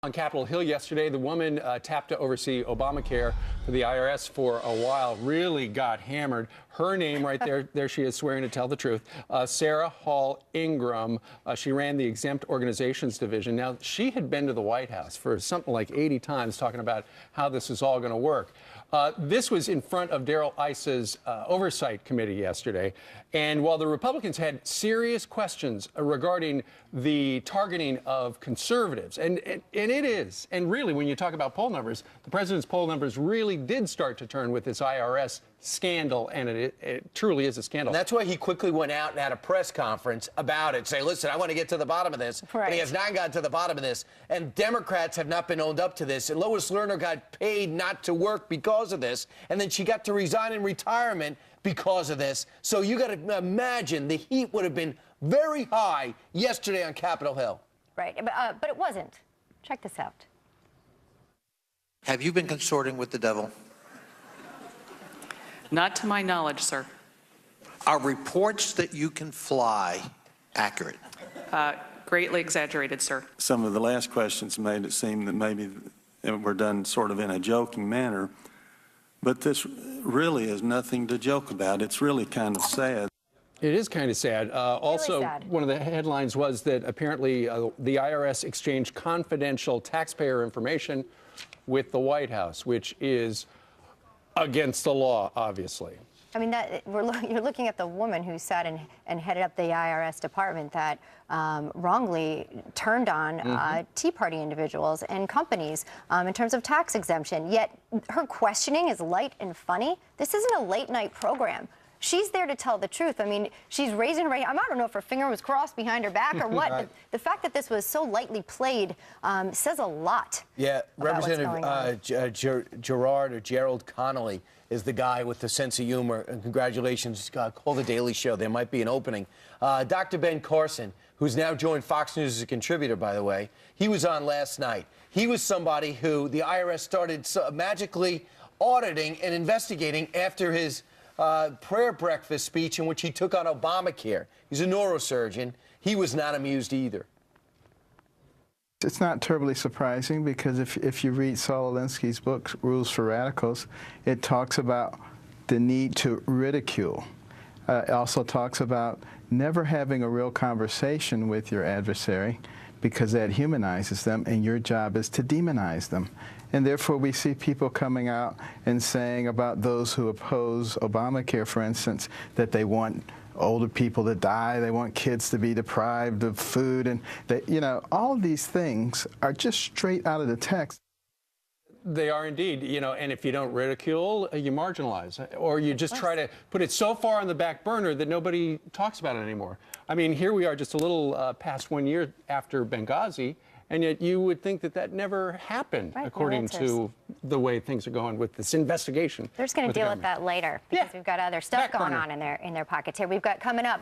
On Capitol Hill yesterday, the woman tapped to oversee Obamacare for the IRS for a while, really got hammered. Her name right there she is, swearing to tell the truth, Sarah Hall Ingram. She ran the Exempt Organizations Division. Now, she had been to the White House for something like 80 times talking about how this is all going to work. This was in front of Darrell Iss's Oversight Committee yesterday. And while the Republicans had serious questions regarding the targeting of conservatives, and it is, and really, when you talk about poll numbers, the president's poll numbers really did start to turn with this IRS scandal, and it truly is a scandal. And that's why he quickly went out and had a press conference about it, say, listen, I want to get to the bottom of this. Right. And he has not gotten to the bottom of this. And Democrats have not been owned up to this. And Lois Lerner got paid not to work because of this. And then she got to resign in retirement because of this. So you got to imagine the heat would have been very high yesterday on Capitol Hill. Right, but it wasn't. Check this out. Have you been consorting with the devil? Not to my knowledge, sir. Are reports that you can fly accurate? Greatly exaggerated, sir. Some of the last questions made it seem that maybe were done sort of in a joking manner, but this really is nothing to joke about. It's really kind of sad. It is kind of sad. Also, really sad. One of the headlines was that apparently the IRS exchanged confidential taxpayer information with the White House, which is against the law, obviously. I mean, you're looking at the woman who sat and headed up the IRS department that wrongly turned on Tea Party individuals and companies in terms of tax exemption. Yet her questioning is light and funny. This isn't a late-night program. She's there to tell the truth. I mean, she's raising her right. I don't know if her finger was crossed behind her back or what, right. But the fact that this was so lightly played says a lot. Yeah, Representative Gerald Connolly is the guy with the sense of humor. And congratulations, call The Daily Show. There might be an opening. Dr. Ben Carson, who's now joined Fox News as a contributor, by the way, he was on last night. He was somebody who the IRS started magically auditing and investigating after his prayer breakfast speech in which he took on Obamacare. He's a neurosurgeon. He was not amused either. It's not terribly surprising because if you read Saul Alinsky's book, Rules for Radicals, it talks about the need to ridicule. It also talks about never having a real conversation with your adversary because that humanizes them, and your job is to demonize them. And therefore, we see people coming out and saying about those who oppose Obamacare, for instance, that they want older people to die, they want kids to be deprived of food, and that, you know, all of these things are just straight out of the text. They are indeed, you know, and if you don't ridicule, you marginalize, or you just try to put it so far on the back burner that nobody talks about it anymore. I mean, here we are just a little past 1 year after Benghazi, and yet you would think that that never happened, right, according to the way things are going with this investigation. They're just going to deal with that later because we've got other stuff going on in their pockets here. We've got coming up.